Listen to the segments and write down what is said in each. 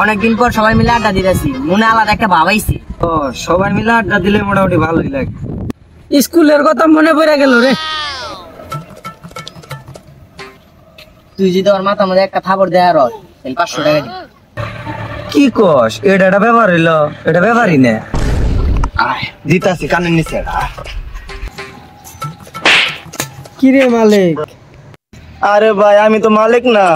অনেকদিন পর সবাই মিলে আড্ডা দিতেছি, মনে আলাদা একটা ভাব আইছে। ও সবাই মিলে আড্ডা দিলে মোটামুটি ভালোই লাগে। স্কুলের কথা মনে পড়ে গেল রে। তুই যদি ওর মাথার মধ্যে একটা থাপড় দেয় আর 500 টাকা দিবি। কি কস? এটা ব্যাপার হইলো? এটা ব্যাপারই না। দিতাছি কানের নিচে। কি রে মালিক? আরে ভাই আমি তো মালিক না।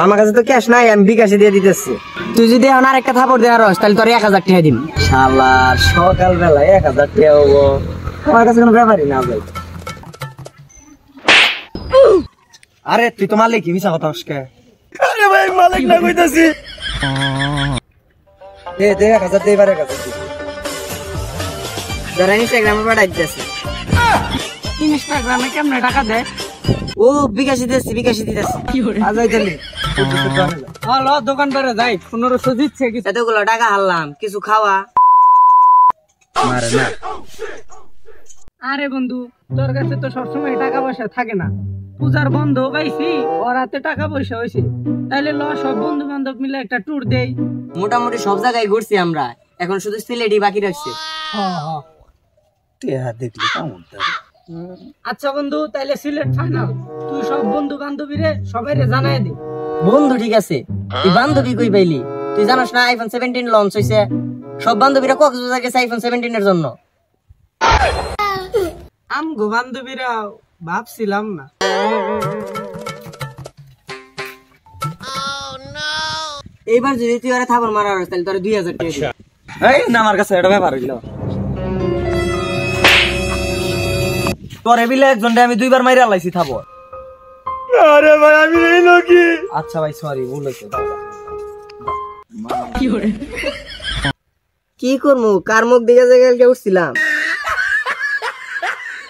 আমার কাছে তো ক্যাশ নাই, আমি বিকাশে দিয়ে দিতেছি। তুই যদি এখন আর একটা থাপড় দেয় আর তাহলে তোর 1000 টাকা দিবি। শালার সকাল বেলা 1000 টাকা হবো? আমার কাছে কোনো ব্যাপারই না ভাই। আরে তুই তো মালিক, মিশা কথা আজকে। আরে ভাই মালিক না কইতাছি। দে 1000 দে, এবারে 1000 দে। যারা ইনস্টাগ্রামে পাঠাই দিতেছে। ইনস্টাগ্রামে কেমনে টাকা দেয়? ও বিকাশে দিতেছি, বিকাশে দিতেছি। আজ আইতালি হলো দোকান করে যাই, 1500 দিচ্ছে কিছু। এতগুলো টাকা হারলাম, কিছু খাওয়া। মারে না। আরে বন্ধু, তোর কাছে তো সবসময় টাকা পয়সা থাকে না। পূজার বন্ধ পাইছি, ওর হাতে টাকা পয়সা হয়েছে, তাইলে ল সব বন্ধু বান্ধব মিলে একটা ট্যুর দেই। মোটামুটি সব জায়গায় ঘুরছি আমরা, এখন শুধু সিলেটই বাকি রাখছে। দেখলি কেমন? আচ্ছা বন্ধু, তাইলে সিলেট ফাইনাল। তুই সব বন্ধু বান্ধবীরে সবাইরে জানাই দে। বন্ধু ঠিক আছে, তুই বান্ধবী কই পাইলি? তুই জানাস না আইফোন 17 লঞ্চ হইছে? সব বান্ধবীরা কক্সবাজার গেছে আইফোন 17 এর জন্য। আমগো বান্ধবীরা ভাবছিলাম না। এইবার যদি তুই আরে থাপড় মারার তাহলে তোর 2000 টাকা দিবি। এই না, আমার কাছে এটা ব্যাপার হইলো। তোরে বিলে একজনটা আমি 2বার মাইরা লাইছি থাবো। আরে ভাই আমি এই লোকি। আচ্ছা ভাই সরি, ভুল হইছে। কি করমু? কার মুখ দিকে জায়গায় উঠছিলাম,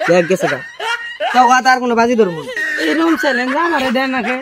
দেখ গেছে গা। তো আর কোনো বাজি ধরবো। এরকম চ্যালেঞ্জ আমারে দেয় নাকি?